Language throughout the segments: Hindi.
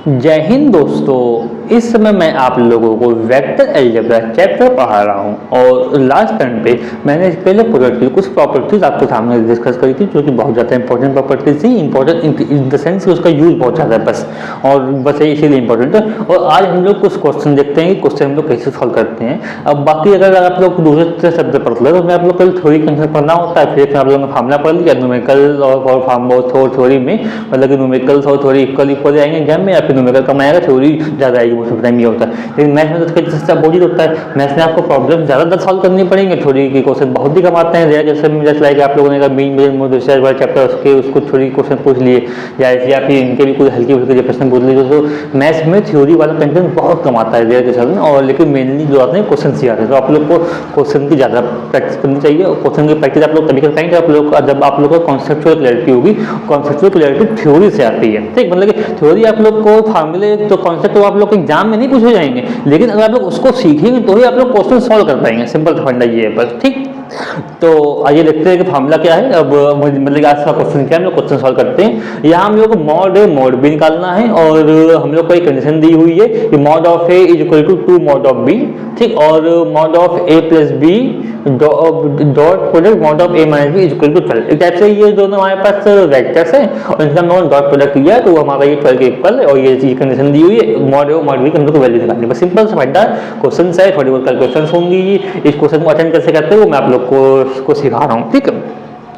जय हिंद दोस्तों, इस समय मैं आप लोगों को वेक्टर अलजेब्रा चैप्टर पढ़ा रहा हूं और लास्ट टर्न पे मैंने पहले प्रोडक्ट की कुछ प्रॉपर्टीज आपके सामने डिस्कस करी थी जो कि बहुत ज़्यादा इंपॉर्टेंट प्रॉपर्टीज थी। इंपॉर्टेंट इन द सेंस कि उसका यूज बहुत ज़्यादा है बस ये इसीलिए इंपॉर्टेंट है। और आज हम लोग कुछ क्वेश्चन देखते हैं कि क्वेश्चन हम लोग कैसे सॉल्व करते हैं। अब बाकी अगर आप लोग दूसरे शब्द पढ़ ले तो मैं आप लोग कल थ्योरी कंसेप्ट पढ़ना होता है, फिर आप लोगों ने फार्मूला पढ़ लिया न्यूमेरिकल और थ्योरी में, मतलब कि न्यूमेरिकल और थ्योरी इक्वल आएंगे एग्जाम में, या फिर न्यूमेरिकल कम आएगा थ्योरी ज़्यादा आएगी, वो टाइम ये होता है। लेकिन मैथ में तो इसका सस्ता बोझ होता है, मैथ में आपको प्रॉब्लम ज़्यादा सॉल्व करनी पड़ेंगे, थ्योरी के क्वेश्चन बहुत ही कम आते हैं। जैसे लाइक आप लोगों ने कहा मीन मेजर रिसर्च वाला चैप्टर उसके उसको थ्योरी क्वेश्चन पूछ लिए, या ऐसे आप इनके भी कुछ हल्की फुल्के प्रश्न पूछ लिए। तो मैथ्स में थ्योरी वाला कंटेंट बहुत कम आता है रेयर के साथ में, और लेकिन मेनली जो आते हैं क्वेश्चन ही आते हैं। तो आप लोग को क्वेश्चन की ज़्यादा प्रैक्टिस करनी चाहिए, और क्वेश्चन की प्रैक्टिस आप लोग तभी कर पाएंगे आप लोग जब आप लोग को कॉन्सेप्चुअल क्लैरिटी होगी। कॉन्सेप्चुअल क्लैरिटी थ्योरी से आती है, ठीक, मतलब कि थ्योरी आप लोग को फार्मूले तो कॉन्सेप्ट तो आप लोग को एग्जाम में नहीं पूछे जाएंगे, लेकिन अगर आप लोग उसको सीखेंगे तो ही आप लोग क्वेश्चन सॉल्व कर पाएंगे। सिंपल फंडा ये है बस, ठीक। तो आइए देखते हैं कि फार्मूला क्या है। अब मतलब आज का क्वेश्चन क्या है, हम लोग क्वेश्चन सॉल्व करते हैं। यहाँ हम लोग को मॉड बी निकालना है, और हम लोग को एक कंडीशन दी हुई है कि mod of A is equal to 2 mod of B, ठीक, और mod of A plus B dot product mod of A minus B is equal to 12। एक टाइप से ये दोनों हमारे पास वेक्टर्स हैं और इनका हमने डॉट प्रोडक्ट लिया तो हमारा ये 12 के इक्वल है, और ये कंडीशन दी हुई है मॉड ए और मॉड बी की हम लोग को वैल्यू निकालनी है। बस सिंपल सा फंडा क्वेश्चन है, थोड़ी बहुत कैलकुलेशंस होंगी। इस क्वेश्चन को अटेंड कैसे करते हैं वो मैं आप लोग को सिखा रहा हूँ, ठीक है।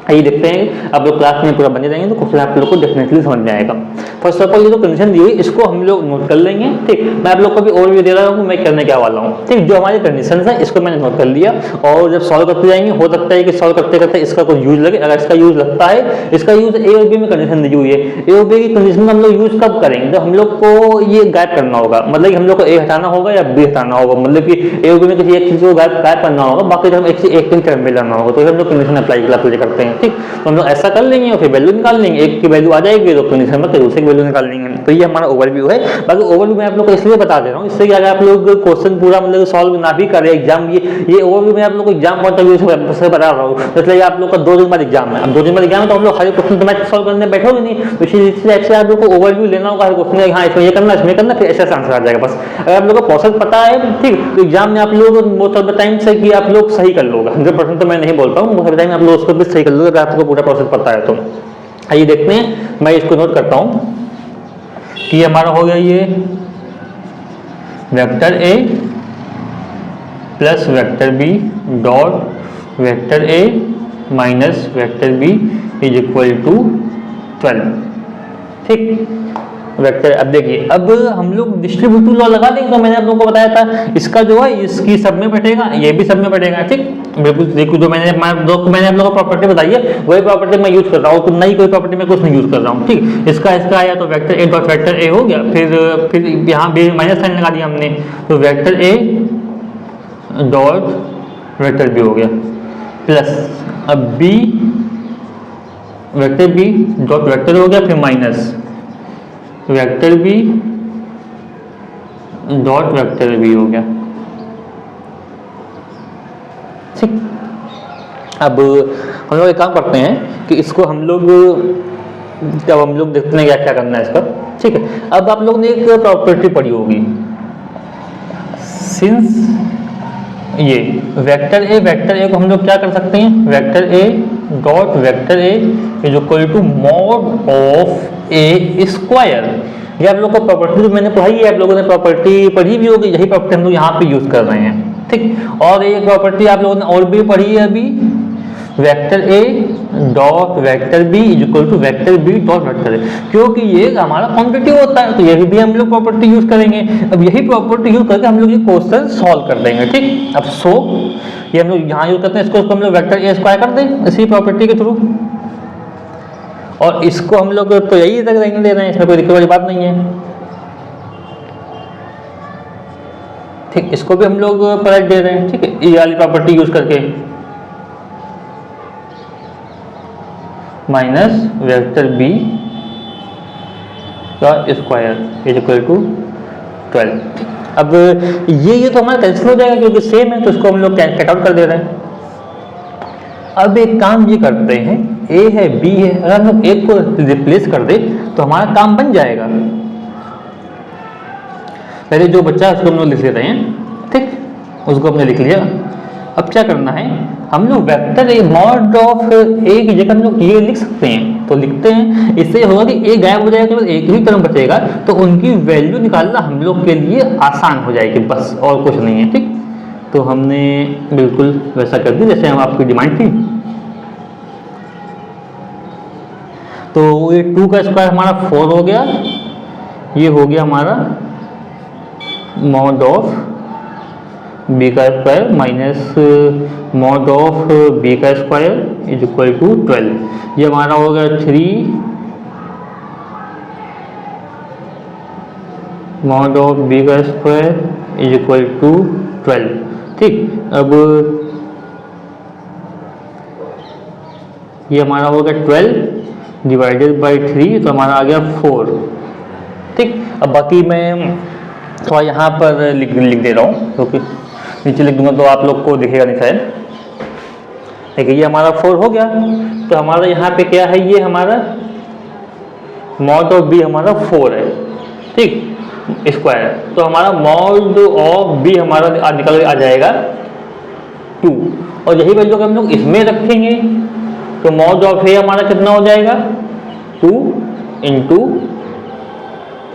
आइए देखते हैं, आप लोग क्लास में पूरा बने रहेंगे तो क्वेश्चन आप लोग को डेफिनेटली समझ में आएगा। फर्स्ट ऑफ ऑल ये जो कंडीशन दी हुई इसको हम लोग नोट कर लेंगे, ठीक। मैं आप लोग को भी ओवरव्यू दे रहा हूँ मैं करने क्या वाला हूँ, ठीक। जो हमारी कंडीशन है इसको मैंने नोट कर लिया, और जब सॉल्व करते जाएंगे हो सकता है कि सॉल्व करते करते इसका कोई यूज लगे। अगर इसका यूज लगता है, इसका यूज ए और बी में कंडीशन दी हुई है, ए और बी की कंडीशन में हम लोग यूज कब करेंगे, तो हम लोग को ये गायब करना होगा, मतलब कि हम लोग को ए हटाना होगा या बी हटाना होगा, मतलब कि ए और बी में किसी एक चीज को गायब करना होगा, बाकी हम एक टर्म में लाना होगा, तो हम लोग कंडीशन अप्लाई करते हैं, ठीक। तो हम लोग ऐसा कर लेंगे और फिर वैल्यू निकाल लेंगे, एक की वैल्यू आ जाएगी तो कंडीशन में दूसरे की वैल्यू निकाल लेंगे। तो ये हमारा ओवरव्यू है। बाकी ओवरव्यू मैं आप लोग को इसलिए बता दे रहा हूँ, इससे कि अगर आप लोग क्वेश्चन पूरा मतलब सॉल्व ना भी करें एग्जाम, ये ओवरव्यू मैं आप लोग को एग्जाम पॉइंट ऑफ व्यू से बता रहा हूँ। इसलिए आप लोग का 2 दिन बाद एग्जाम है, अब 2 दिन बाद एग्जाम है तो हम लोग हर क्वेश्चन तो मैं सॉल्व करने बैठोगे नहीं, तो इसी आप लोग को ओवरव्यू लेना होगा हर क्वेश्चन, हाँ इसमें ये करना इसमें करना, फिर ऐसा आंसर आ जाएगा। बस अगर आप लोग को प्रोसेस पता है, ठीक, तो एग्जाम में आप लोग मोस्ट ऑफ द टाइम से कि आप लोग सही कर लोगे। 100% तो मैं नहीं बोलता हूँ, मोस्ट ऑफ द टाइम आप लोग उसको भी सही कर लोगे अगर आपको पूरा प्रोसेस पता है तो। आइए देखते हैं, मैं इसको नोट करता हूं कि हमारा हो गया ये vector A plus vector B dot vector A minus vector B is equal to 12, ठीक। वेक्टर, अब देखिए, अब हम लोग डिस्ट्रीब्यूटिव लॉ लगा देंगे। तो मैंने आप लोगों को बताया था इसका जो है इसकी सब में बैठेगा, ये भी सब में बैठेगा, ठीक। बिल्कुल देखो, जो मैंने आप लोगों को प्रॉपर्टी बताई है वही प्रॉपर्टी मैं यूज कर रहा हूँ, तो नई कोई प्रॉपर्टी मैं कुछ नहीं यूज कर रहा हूँ, ठीक। इसका आया तो वेक्टर ए डॉट वेक्टर ए हो गया, फिर यहाँ बी माइनस साइन लगा दिया हमने, तो vector A dot vector B हो गया, प्लस अब B vector B dot vector हो गया, फिर minus vector B dot vector B हो गया, ठीक। अब हम लोग एक काम करते हैं कि इसको हम लोग जब हम लोग देखते हैं क्या क्या करना है इसका, ठीक है। अब आप लोग ने एक प्रॉपर्टी पढ़ी होगी, सिंस ये वेक्टर ए को हम लोग क्या कर सकते हैं, vector A dot vector A is equal to mod of A square. ये आप लोग को प्रॉपर्टी जो मैंने पढ़ाई है, आप लोगों ने प्रॉपर्टी पढ़ी भी होगी, यही प्रॉपर्टी हम लोग यहाँ पे यूज कर रहे हैं, ठीक। और एक प्रॉपर्टी आप लोगों ने और भी पढ़ी है अभी, vector A dot vector B is equal to vector B dot vector A, क्योंकि ये हमारा कॉम्पिटिटिव होता है तो यही भी हम लोग प्रॉपर्टी यूज करेंगे। अब यही प्रॉपर्टी यूज करके हम लोग ये क्वेश्चन सॉल्व कर देंगे, ठीक। अब ये हम लोग यहाँ यूज करते हैं, इसको हम लोग वेक्टर ए स्क्वायर कर दें इसी प्रॉपर्टी के थ्रू, और इसको हम लोग तो यही तक रहने दे रहे हैं, इसमें कोई दिक्कत वाली बात नहीं है, ठीक। इसको भी हम लोग पलट दे रहे हैं, ठीक है, ये वाली प्रॉपर्टी यूज करके, माइनस वेक्टर बी का स्क्वायर इज इक्वल टू 12। अब ये तो हमारा कैंसिल हो जाएगा क्योंकि सेम है, तो इसको हम लोग कट आउट कर दे रहे हैं। अब एक काम ये करते हैं, ए है बी है, अगर हम लोग एक को रिप्लेस कर दे तो हमारा काम बन जाएगा। पहले जो बच्चा है उसको हम लोग लिख ले रहे हैं, ठीक, उसको हमने लिख लिया। अब क्या करना है, हम लोग वेक्टर ए मॉड ऑफ ए की जगह हम लोग ये लिख सकते हैं, तो लिखते हैं। इससे होगा कि ए गायब हो जाएगा, केवल एक ही टर्म बचेगा, तो उनकी वैल्यू निकालना हम लोग के लिए आसान हो जाएगी, बस और कुछ नहीं है, ठीक। तो हमने बिल्कुल वैसा कर दिया जैसे हम आपकी डिमांड थी। तो ये 2 का स्क्वायर हमारा 4 हो गया, ये हो गया हमारा मॉड ऑफ बी का square minus mod of B का स्क्वायर इज इक्वल टू 12। ये हमारा हो गया 3 मॉड ऑफ बी का स्क्वायर इज इक्वल टू 12, ठीक। अब ये हमारा हो गया 12 डिवाइडेड बाई 3, तो हमारा आ गया 4, ठीक। अब बाकी मैं थोड़ा यहाँ पर लिख दे रहा हूँ, क्योंकि नीचे लिख दूंगा तो आप लोग को दिखेगा नहीं शायद। देखिए ये हमारा 4 हो गया, तो हमारा यहाँ पे क्या है, ये हमारा मॉड ऑफ बी हमारा 4 है, ठीक, स्क्वायर। तो हमारा मॉड ऑफ बी हमारा निकल आ जाएगा 2, और यही वैल्यू हम लोग इसमें रखेंगे, तो मॉड ऑफ ए हमारा कितना हो जाएगा 2 इंटू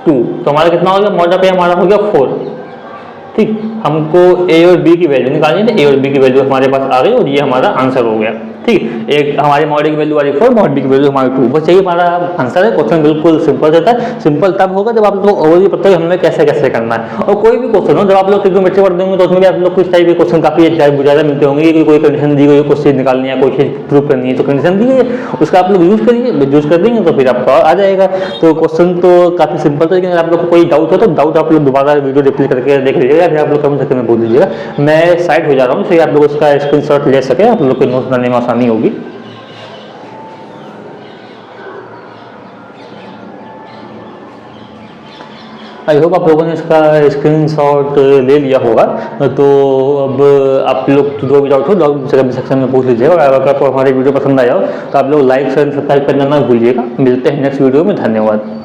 2, तो हमारा कितना हो गया, मॉड ऑफ ए हमारा हो गया 4, ठीक। हमको ए और बी की वैल्यू निकालनी है, तो ए और बी की वैल्यू हमारे पास आ गई और ये हमारा आंसर हो गया, ठीक। एक हमारे मॉड की वैल्यू आ रही 4, मॉड बी की वैल्यू हमारी 2, बस यही हमारा आंसर है। क्वेश्चन बिल्कुल सिंपल रहता है, सिंपल तब होगा जब आप लोग ओवरव्यू पता है हमें कैसे कैसे करना है। और कोई भी क्वेश्चन हो, जब आप लोग ट्रिग्नोमेट्री पढ़ देंगे तो उसमें भी आप लोग कुछ टाइप के क्वेश्चन काफी ज़्यादा मिलते होंगे कि कोई कंडीशन दी गई, कोई चीज़ निकालनी है, कोई चीज़ प्रूव करनी है, तो कंडीशन दी गई उसका आप लोग यूज करिए, यूज कर देंगे तो फिर आपका आ जाएगा। तो क्वेश्चन तो काफी सिंपल था, लेकिन अगर आप लोग को कोई डाउट हो तो डाउट आप लोग दोबारा वीडियो रिप्ले करके देख लीजिएगा, फिर आप लोग कमेंट सेक्शन में बोल दीजिएगा। मैं साइड हो जा रहा हूँ, इसलिए आप लोग उसका स्क्रीनशॉट ले सके, आप लोग को नोट्स बनाने में आसानी होगी। आई होप आप लोगों ने इसका स्क्रीनशॉट ले लिया होगा। तो अब आप लोग जो भी डाउट हो डाउट सेक्शन में पूछ लीजिएगा, और अगर आपको हमारी वीडियो पसंद आया हो तो आप लोग लाइक शेयर सब्सक्राइब करना ना भूलिएगा। मिलते हैं नेक्स्ट वीडियो में, धन्यवाद।